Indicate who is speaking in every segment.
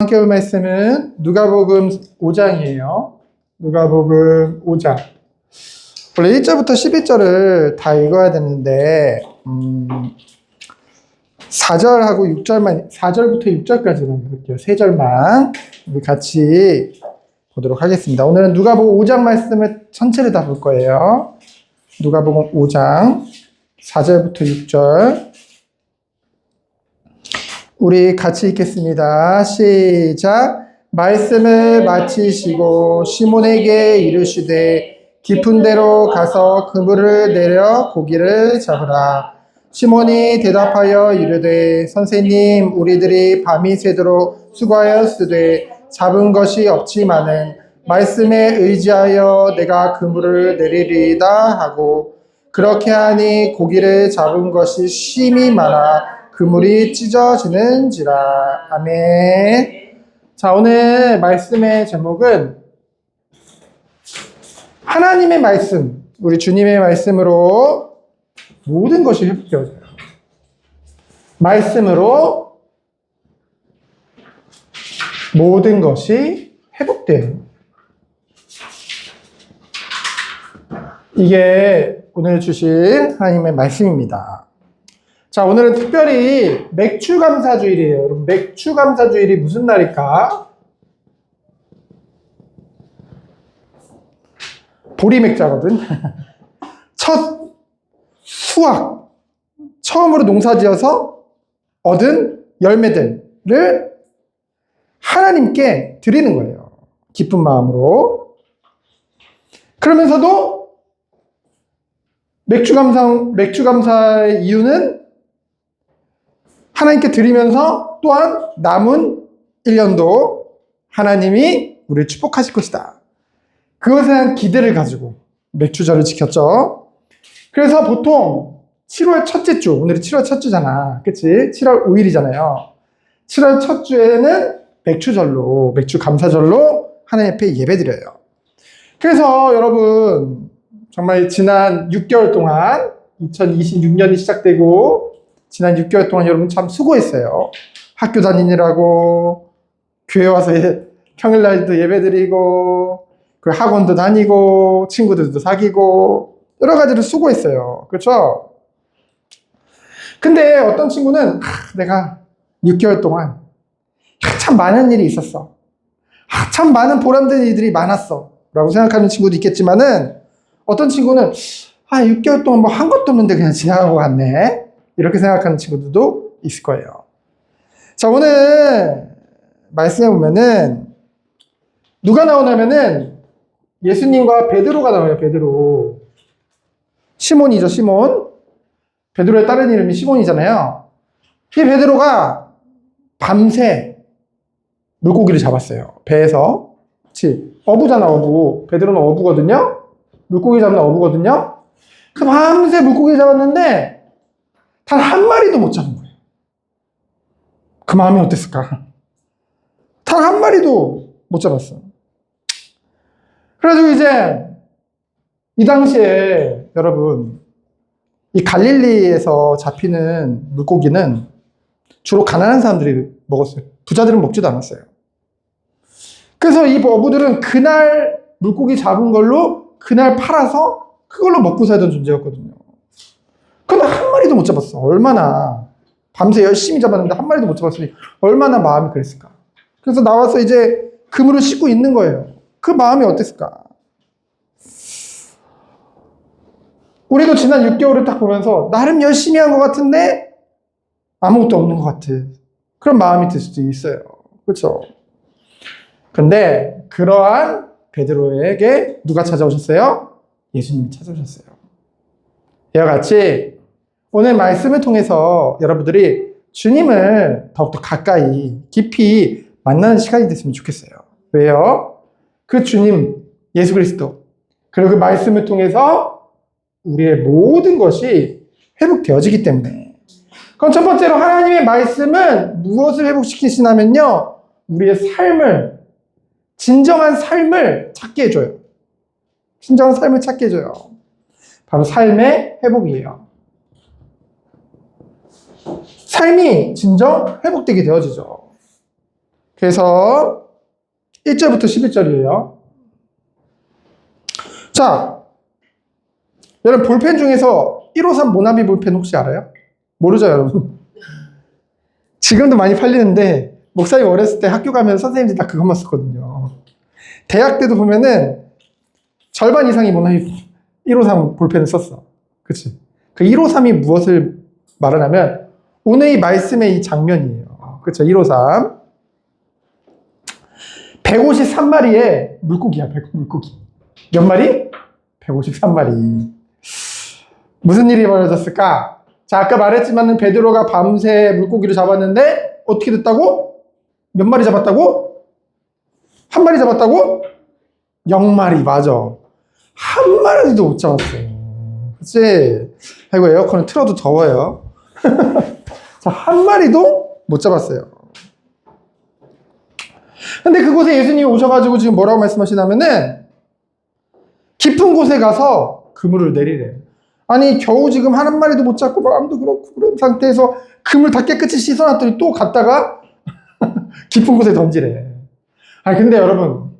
Speaker 1: 함께 볼 말씀은 누가복음 5장이에요. 누가복음 5장. 원래 1절부터 11절을 다 읽어야 되는데 4절하고 6절만 4절부터 6절까지만 읽을게요. 3절만 우리 같이 보도록 하겠습니다. 오늘은 누가복음 5장 말씀을 전체를 다 볼 거예요. 누가복음 5장 4절부터 6절 우리 같이 읽겠습니다. 시작. 말씀을 마치시고 시몬에게 이르시되 깊은 데로 가서 그물을 내려 고기를 잡으라. 시몬이 대답하여 이르되 선생님 우리들이 밤이 새도록 수고하였으되 잡은 것이 없지만은 말씀에 의지하여 내가 그물을 내리리이다 하고 그렇게 하니 고기를 잡은 것이 심히 많아 그물이 찢어지는지라. 아멘. 자, 오늘 말씀의 제목은 하나님의 말씀, 우리 주님의 말씀으로 모든 것이 회복되어져요. 말씀으로 모든 것이 회복돼요. 이게 오늘 주신 하나님의 말씀입니다. 자, 오늘은 특별히 맥추감사주일이에요. 여러분, 맥추감사주일이 무슨 날일까? 보리맥자거든. 첫 수확, 처음으로 농사지어서 얻은 열매들을 하나님께 드리는 거예요. 기쁜 마음으로. 그러면서도 맥추감사의 이유는 하나님께 드리면서 또한 남은 1년도 하나님이 우리를 축복하실 것이다. 그것에 대한 기대를 가지고 맥추절을 지켰죠. 그래서 보통 7월 첫째 주, 오늘이 7월 첫 주잖아. 그치? 7월 5일이잖아요. 7월 첫 주에는 맥추절로, 맥추감사절로 하나님 앞에 예배드려요. 그래서 여러분, 정말 지난 6개월 동안 2026년이 시작되고 지난 6개월 동안 여러분 참 수고했어요. 학교 다니느라고 교회 와서 평일날도 예배드리고 그 학원도 다니고 친구들도 사귀고 여러 가지로 수고했어요. 그렇죠? 근데 어떤 친구는 내가 6개월 동안 참 많은 일이 있었어. 참 많은 보람된 일들이 많았어. 라고 생각하는 친구도 있겠지만은 어떤 친구는 6개월 동안 뭐 한 것도 없는데 그냥 지나가고 갔네. 이렇게 생각하는 친구들도 있을 거예요. 자, 오늘 말씀해 보면은 누가 나오냐면은 예수님과 베드로가 나와요. 베드로. 시몬이죠, 시몬. 베드로의 다른 이름이 시몬이잖아요. 이 베드로가 밤새 물고기를 잡았어요. 배에서. 그치? 어부잖아, 어부. 베드로는 어부거든요. 물고기 잡는 어부거든요. 그 밤새 물고기 잡았는데 단 한 마리도 못 잡은 거예요. 그 마음이 어땠을까? 단 한 마리도 못 잡았어. 그래가지고 이제 이 당시에 여러분 이 갈릴리에서 잡히는 물고기는 주로 가난한 사람들이 먹었어요. 부자들은 먹지도 않았어요. 그래서 이 어부들은 그날 물고기 잡은 걸로 그날 팔아서 그걸로 먹고 살던 존재였거든요. 근데 한 마리도 못 잡았어. 얼마나 밤새 열심히 잡았는데 한 마리도 못 잡았으니 얼마나 마음이 그랬을까. 그래서 나와서 이제 그물을 씻고 있는 거예요. 그 마음이 어땠을까. 우리도 지난 6개월을 딱 보면서 나름 열심히 한 것 같은데 아무것도 없는 것 같은 그런 마음이 들 수도 있어요. 그렇죠? 근데 그러한 베드로에게 누가 찾아오셨어요? 예수님이 찾아오셨어요. 이와 같이 오늘 말씀을 통해서 여러분들이 주님을 더욱더 가까이 깊이 만나는 시간이 됐으면 좋겠어요. 왜요? 그 주님 예수 그리스도 그리고 그 말씀을 통해서 우리의 모든 것이 회복되어지기 때문에. 그럼 첫 번째로 하나님의 말씀은 무엇을 회복시키시냐면요, 우리의 삶을, 진정한 삶을 찾게 해줘요. 진정한 삶을 찾게 해줘요. 바로 삶의 회복이에요. 삶이 진정 회복되게 되어지죠. 그래서 1절부터 11절이에요. 자, 여러분 볼펜 중에서 153 모나미 볼펜 혹시 알아요? 모르죠, 여러분? 지금도 많이 팔리는데 목사님 어렸을 때 학교 가면 선생님들이 다 그것만 썼거든요. 대학 때도 보면은 절반 이상이 모나미 153 볼펜을 썼어. 그치? 그 153이 무엇을 말하냐면 오늘 이 말씀의 이 장면이에요. 그쵸? 153. 153마리의 물고기야, 물고기. 몇 마리? 153마리. 무슨 일이 벌어졌을까? 자, 아까 말했지만은 베드로가 밤새 물고기를 잡았는데 어떻게 됐다고? 몇 마리 잡았다고? 한 마리 잡았다고? 0마리, 맞아. 한 마리도 못 잡았어. 그치? 아이고, 에어컨을 틀어도 더워요. 자, 한 마리도 못 잡았어요. 근데 그곳에 예수님이 오셔가지고 지금 뭐라고 말씀하시냐면은 깊은 곳에 가서 그물을 내리래. 아니, 겨우 지금 한 마리도 못 잡고 마음도 그렇고 그런 상태에서 그물 다 깨끗이 씻어놨더니 또 갔다가 깊은 곳에 던지래. 아니, 근데 여러분,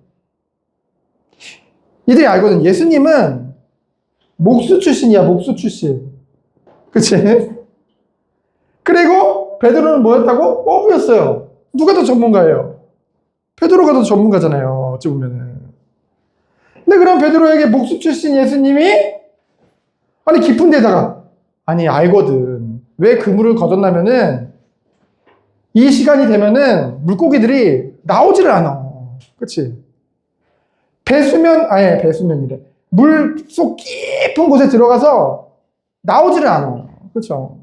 Speaker 1: 이들이 알거든. 예수님은 목수 출신이야, 목수 출신. 그치? 그리고 베드로는 뭐였다고? 어부였어요. 누가 더 전문가예요? 베드로가 더 전문가잖아요. 어찌 보면은. 근데 그럼 베드로에게 목수 출신 예수님이 아니 깊은 데다가 아니 알거든. 왜 그물을 걷었냐면은 이 시간이 되면은 물고기들이 나오지를 않아. 그치? 배수면이래. 물속 깊은 곳에 들어가서 나오지를 않아. 그쵸?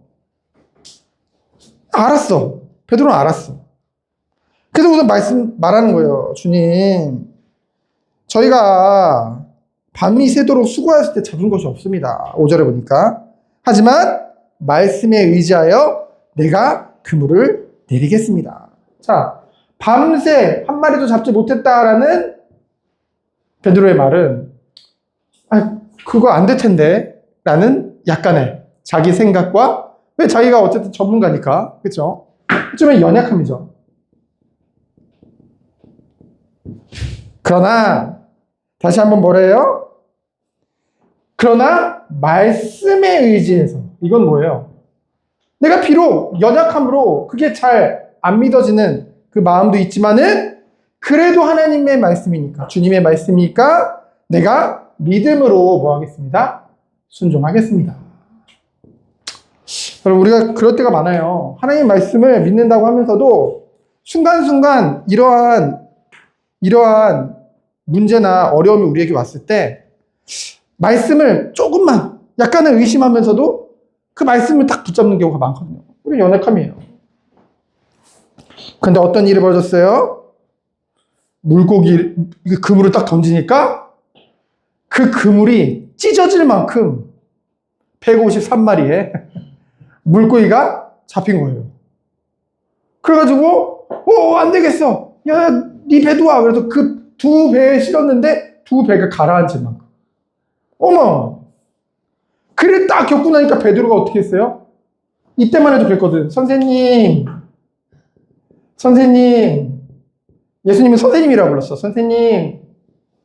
Speaker 1: 알았어. 베드로는 알았어. 그래서 우선 말하는 거예요. 주님, 저희가 밤이 새도록 수고했을 때 잡은 것이 없습니다. 5절에 보니까. 하지만 말씀에 의지하여 내가 그물을 내리겠습니다. 자, 밤새 한 마리도 잡지 못했다라는 베드로의 말은 그거 안 될 텐데 라는 약간의 자기 생각과 왜 자기가 어쨌든 전문가니까 그렇죠? 좀 연약함이죠. 그러나 다시 한번 뭐래요? 그러나 말씀에 의지해서 이건 뭐예요? 내가 비록 연약함으로 그게 잘 안 믿어지는 그 마음도 있지만은 그래도 하나님의 말씀이니까 주님의 말씀이니까 내가 믿음으로 뭐 하겠습니다? 순종하겠습니다. 여러분 우리가 그럴 때가 많아요. 하나님의 말씀을 믿는다고 하면서도 순간순간 이러한 문제나 어려움이 우리에게 왔을 때 말씀을 조금만 약간은 의심하면서도 그 말씀을 딱 붙잡는 경우가 많거든요. 우리 연약함이에요. 근데 어떤 일이 벌어졌어요? 그물을 딱 던지니까 그 그물이 찢어질 만큼 153마리의 물고기가 잡힌 거예요. 그래가지고 안 되겠어. 야, 네 배도 와. 그래서 그 두 배에 실었는데 두 배가 가라앉을 만큼. 어머. 그래 딱 겪고 나니까 베드로가 어떻게 했어요? 이때만 해도 그랬거든. 선생님. 예수님은 선생님이라고 불렀어. 선생님.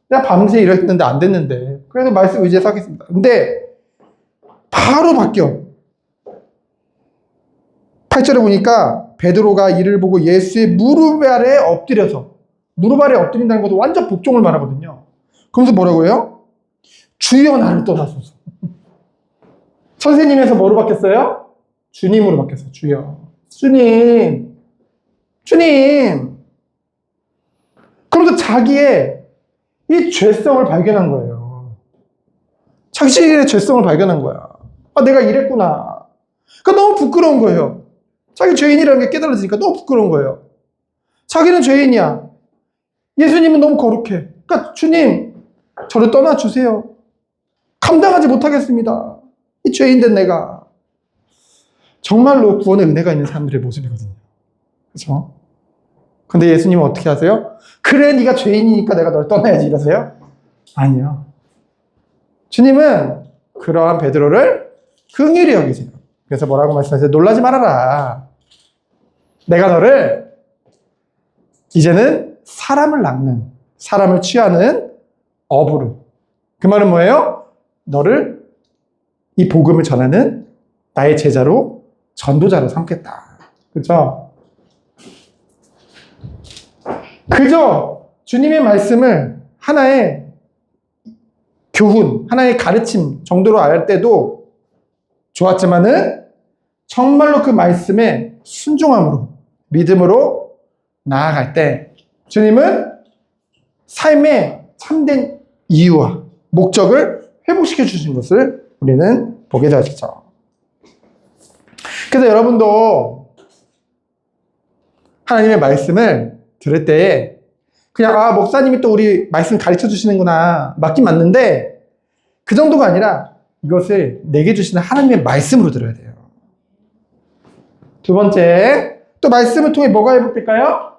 Speaker 1: 내가 밤새 일했는데 안 됐는데. 그래서 말씀 의지해서 하겠습니다. 근데 바로 바뀌어. 8절에 보니까 베드로가 이를 보고 예수의 무릎 아래 엎드려서 무릎 아래 엎드린다는 것도 완전 복종을 말하거든요. 그러면서 뭐라고 해요? 주여 나를 떠나소서. 선생님에서 뭐로 바뀌었어요? 주님으로 바뀌었어요. 주여. 주님. 그러면서 자기의 이 죄성을 발견한 거예요. 자기의 죄성을 발견한 거야. 내가 이랬구나. 그러니까 너무 부끄러운 거예요. 자기 죄인이라는 게 깨달아지니까 너무 부끄러운 거예요. 자기는 죄인이야. 예수님은 너무 거룩해. 그러니까 주님, 저를 떠나주세요. 감당하지 못하겠습니다. 이 죄인된 내가. 정말로 구원의 은혜가 있는 사람들의 모습이거든요. 그렇죠? 근데 예수님은 어떻게 하세요? 그래, 네가 죄인이니까 내가 널 떠나야지 이러세요? 아니요. 주님은 그러한 베드로를 긍휼히 여기세요. 그래서 뭐라고 말씀하세요? 놀라지 말아라. 내가 너를 이제는 사람을 낚는, 사람을 취하는 어부로. 그 말은 뭐예요? 너를 이 복음을 전하는 나의 제자로, 전도자로 삼겠다. 그렇죠? 그저 주님의 말씀을 하나의 교훈, 하나의 가르침 정도로 알 때도 좋았지만은 정말로 그 말씀에 순종함으로, 믿음으로 나아갈 때 주님은 삶의 참된 이유와 목적을 회복시켜 주신 것을 우리는 보게 되었죠. 그래서 여러분도 하나님의 말씀을 들을 때에 그냥 목사님이 또 우리 말씀 가르쳐 주시는구나, 맞긴 맞는데 그 정도가 아니라 이것을 내게 주시는 하나님의 말씀으로 들어야 돼요. 두 번째, 또 말씀을 통해 뭐가 회복될까요?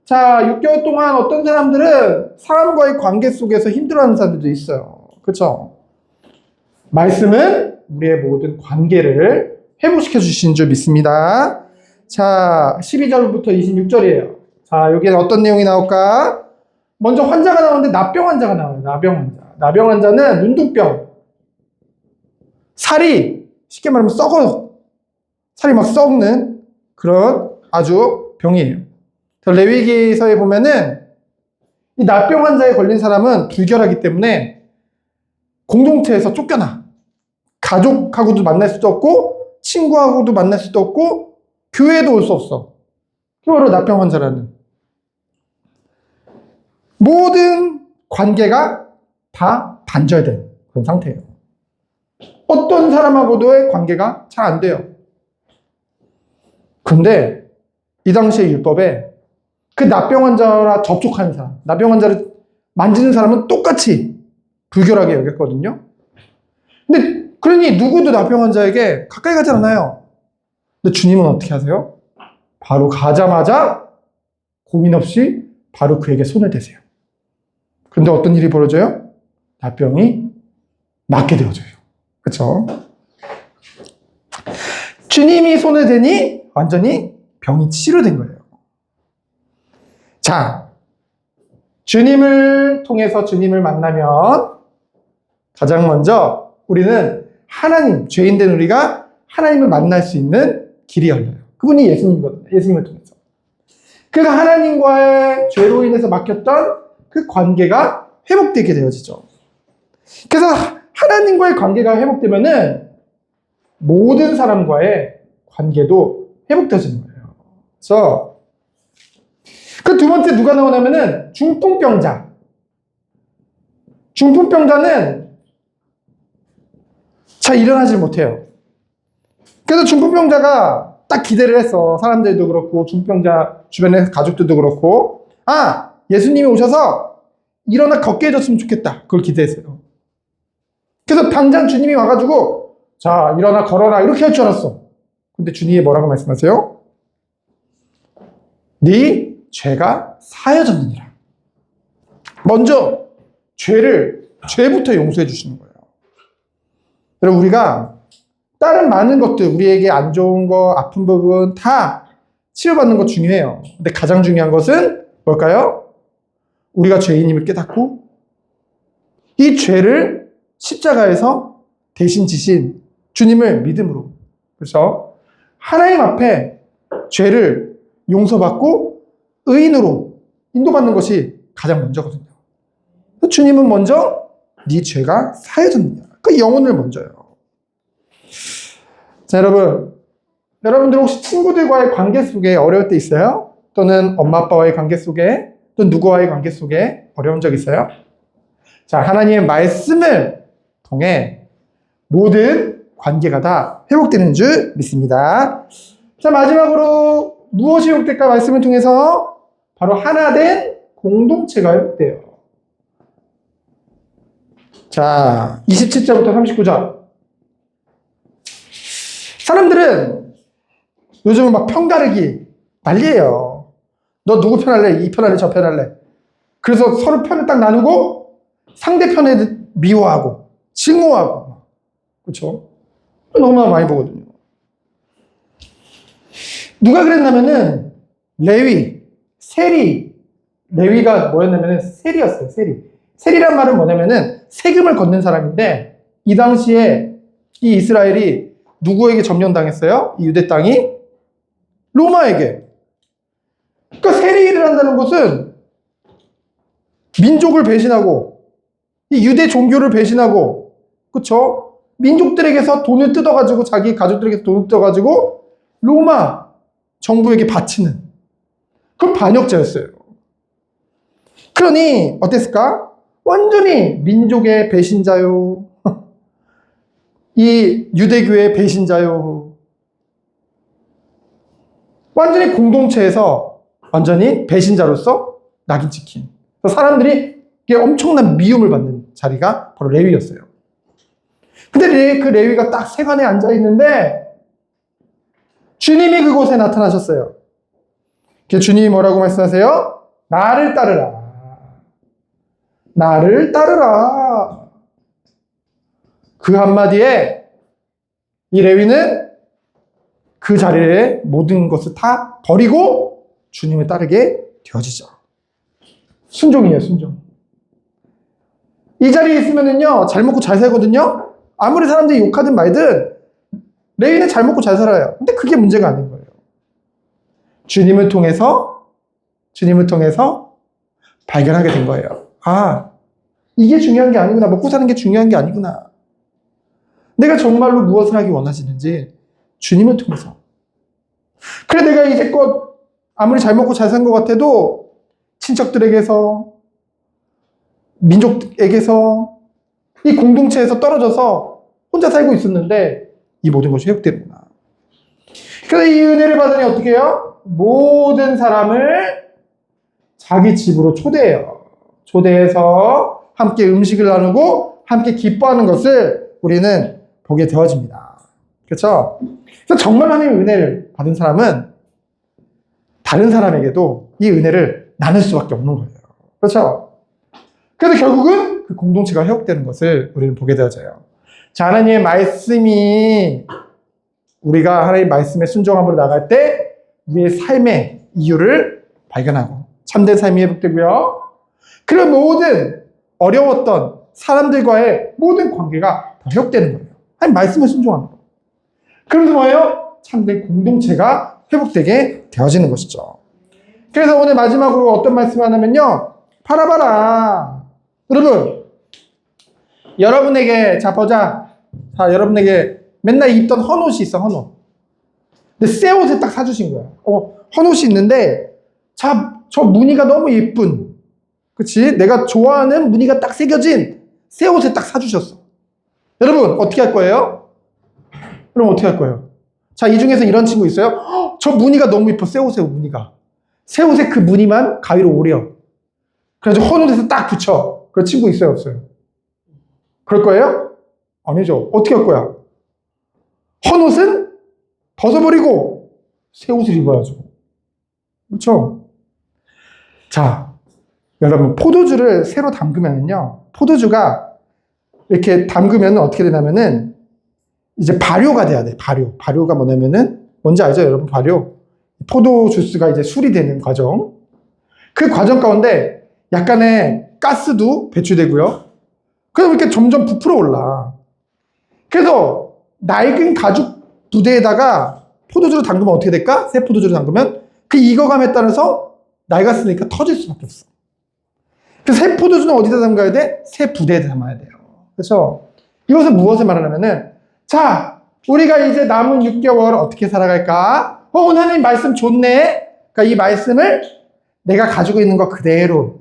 Speaker 1: 자, 6개월 동안 어떤 사람들은 사람과의 관계 속에서 힘들어하는 사람들도 있어요. 그렇죠? 말씀은 우리의 모든 관계를 회복시켜 주신 줄 믿습니다. 자, 12절부터 26절이에요. 자, 여기에 어떤 내용이 나올까? 먼저 환자가 나오는데 나병 환자가 나와요. 나병 환자. 나병 환자는 눈동병. 살이 쉽게 말하면 썩어요. 살이 막 썩는 그런 아주 병이에요. 레위기서에 보면은 이 나병 환자에 걸린 사람은 불결하기 때문에 공동체에서 쫓겨나. 가족하고도 만날 수도 없고 친구하고도 만날 수도 없고 교회에도 올 수 없어. 그게 바로 나병 환자라는. 모든 관계가 다 단절된 그런 상태예요. 어떤 사람하고도의 관계가 잘 안 돼요. 근데 이 당시의 율법에 그 나병 환자와 접촉하는 사람, 나병 환자를 만지는 사람은 똑같이 불결하게 여겼거든요. 근데 그러니 누구도 나병 환자에게 가까이 가지 않아요. 근데 주님은 어떻게 하세요? 바로 가자마자 고민 없이 바로 그에게 손을 대세요. 그런데 어떤 일이 벌어져요? 나병이 낫게 되어져요. 그렇죠? 주님이 손을 대니 완전히 병이 치료된 거예요. 자, 주님을 통해서 주님을 만나면 가장 먼저 우리는 하나님, 죄인된 우리가 하나님을 만날 수 있는 길이 열려요. 그분이 예수님이거든요. 예수님을 통해서. 그래서 하나님과의 죄로 인해서 막혔던 그 관계가 회복되게 되어지죠. 그래서 하나님과의 관계가 회복되면은 모든 사람과의 관계도 회복되어지는 거예요. 그래서 그 두 번째 누가 나오냐면은 중풍병자. 중풍병자는 잘 일어나질 못해요. 그래서 중풍병자가 딱 기대를 했어. 사람들도 그렇고 중풍병자 주변의 가족들도 그렇고 예수님이 오셔서 일어나 걷게 해줬으면 좋겠다. 그걸 기대했어요. 그래서 당장 주님이 와가지고 자, 일어나 걸어라 이렇게 할 줄 알았어. 근데 주님이 뭐라고 말씀하세요? 네 죄가 사여졌느니라. 먼저 죄부터 용서해 주시는 거예요. 여러분, 우리가 다른 많은 것들, 우리에게 안 좋은 거, 아픈 부분 다 치료받는 거 중요해요. 근데 가장 중요한 것은 뭘까요? 우리가 죄인임을 깨닫고 이 죄를 십자가에서 대신 지신 주님을 믿음으로, 그래서 하나님 앞에 죄를 용서받고 의인으로 인도받는 것이 가장 먼저거든요. 주님은 먼저 네 죄가 사해졌느냐, 그 영혼을 먼저요. 자, 여러분들 혹시 친구들과의 관계 속에 어려울 때 있어요? 또는 엄마 아빠와의 관계 속에, 또 누구와의 관계 속에 어려운 적 있어요? 자, 하나님의 말씀을 통해 모든 관계가 다 회복되는 줄 믿습니다. 자, 마지막으로 무엇이 회복될까? 말씀을 통해서 바로 하나 된 공동체가 회복돼요. 자, 27절부터 39절. 사람들은 요즘은 막 편가르기 난리예요. 너 누구 편 할래? 이 편 할래? 저 편 할래? 그래서 서로 편을 딱 나누고 상대편에 미워하고 증오하고, 그렇죠? 너무나 많이 보거든요. 누가 그랬냐면은 레위 세리, 레위가 뭐였냐면은 세리였어요, 세리. 세리란 말은 뭐냐면은 세금을 걷는 사람인데, 이 당시에 이 이스라엘이 누구에게 점령당했어요? 이 유대 땅이? 로마에게. 그러니까 세리를 한다는 것은 민족을 배신하고, 이 유대 종교를 배신하고, 그쵸? 민족들에게서 돈을 뜯어가지고, 자기 가족들에게서 돈을 뜯어가지고, 로마 정부에게 바치는, 그건 반역자였어요. 그러니, 어땠을까? 완전히 민족의 배신자요. 이 유대교의 배신자요. 완전히 공동체에서 완전히 배신자로서 낙인 찍힌. 사람들이 엄청난 미움을 받는 자리가 바로 레위였어요. 근데 그 레위가 딱 세관에 앉아 있는데 주님이 그곳에 나타나셨어요. 주님이 뭐라고 말씀하세요? 나를 따르라. 나를 따르라. 그 한마디에 이 레위는 그 자리에 모든 것을 다 버리고 주님을 따르게 되어지죠. 순종이에요, 순종. 이 자리에 있으면은요, 잘 먹고 잘 살거든요? 아무리 사람들이 욕하든 말든, 레위는 잘 먹고 잘 살아요. 근데 그게 문제가 아닌 거예요. 주님을 통해서 발견하게 된 거예요. 아, 이게 중요한 게 아니구나. 먹고 사는 게 중요한 게 아니구나. 내가 정말로 무엇을 하기 원하시는지 주님을 통해서. 그래, 내가 이제껏 아무리 잘 먹고 잘 산 것 같아도 친척들에게서, 민족에게서, 이 공동체에서 떨어져서 혼자 살고 있었는데 이 모든 것이 회복되는구나. 그래서 이 은혜를 받으니 어떻게 해요? 모든 사람을 자기 집으로 초대해요. 초대해서 함께 음식을 나누고 함께 기뻐하는 것을 우리는 보게 되어집니다. 그렇죠? 그래서 정말 하나님의 은혜를 받은 사람은 다른 사람에게도 이 은혜를 나눌 수밖에 없는 거예요. 그렇죠? 그래서 결국은 그 공동체가 회복되는 것을 우리는 보게 되어져요. 자, 하나님의 말씀이 우리가 하나님의 말씀에 순종함으로 나갈 때 우리의 삶의 이유를 발견하고 참된 삶이 회복되고요. 그런 모든 어려웠던 사람들과의 모든 관계가 다 회복되는 거예요. 하나님 말씀에 순종하는 거예요. 그러면서 뭐예요? 참된 공동체가 회복되게 되어지는 것이죠. 그래서 오늘 마지막으로 어떤 말씀을 하냐면요. 바라봐라. 여러분, 여러분에게, 자, 보자. 자, 여러분에게 맨날 입던 헌옷이 있어, 헌옷. 근데 새 옷을 딱 사주신 거야. 헌옷이 있는데, 자, 저 무늬가 너무 예쁜, 그치? 내가 좋아하는 무늬가 딱 새겨진 새 옷을 딱 사주셨어. 여러분, 어떻게 할 거예요? 그럼 어떻게 할 거예요? 자, 이 중에서 이런 친구 있어요? 저 무늬가 너무 예뻐, 새 옷의 무늬가. 새 옷에 그 무늬만 가위로 오려. 그래가지고 헌옷에서 딱 붙여. 그런 친구 있어요, 없어요? 그럴 거예요? 아니죠. 어떻게 할 거야? 헌옷은 벗어버리고 새 옷을 입어야죠. 그렇죠? 자, 여러분, 포도주를 새로 담그면은요, 포도주가 이렇게 담그면 어떻게 되냐면은 이제 발효가 돼야 돼. 발효가 뭐냐면은 뭔지 알죠, 여러분? 발효. 포도 주스가 이제 술이 되는 과정. 그 과정 가운데 약간의 가스도 배출되고요. 그럼 이렇게 점점 부풀어 올라. 그래서 낡은 가죽 부대에다가 포도주를 담그면 어떻게 될까? 새 포도주를 담그면 그 익어감에 따라서 낡았으니까 터질 수밖에 없어. 그래서 새 포도주는 어디다 담가야 돼? 새 부대에 담아야 돼요. 그래서 이것은 무엇을 말하냐면은, 자, 우리가 이제 남은 6개월 어떻게 살아갈까? 오늘 하나님 말씀 좋네. 그러니까 이 말씀을 내가 가지고 있는 거 그대로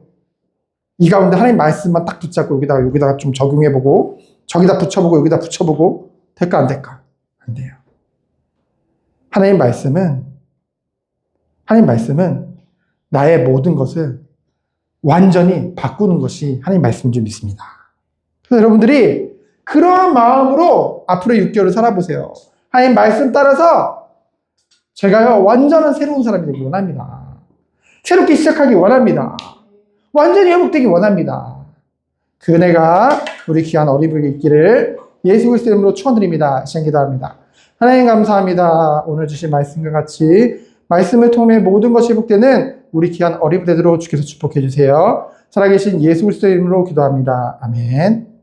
Speaker 1: 이 가운데 하나님 말씀만 딱 붙잡고 여기다가 좀 적용해보고 저기다 붙여보고 여기다 붙여보고 될까 안 될까? 안 돼요. 하나님 말씀은 나의 모든 것을 완전히 바꾸는 것이 하나님 말씀인 줄 믿습니다. 그래서 여러분들이 그러한 마음으로 앞으로 6개월을 살아보세요. 하나님 말씀 따라서 제가요 완전한 새로운 사람이 되기 원합니다. 새롭게 시작하기 원합니다. 완전히 회복되기 원합니다. 그 은혜가 우리 귀한 어린이에게 있기를 예수 그리스도의 이름으로 축원드립니다. 시간 기도합니다. 하나님 감사합니다. 오늘 주신 말씀과 같이 말씀을 통해 모든 것이 회복되는 우리 귀한 어린이들로 주께서 축복해 주세요. 살아계신 예수 그리스도의 이름으로 기도합니다. 아멘.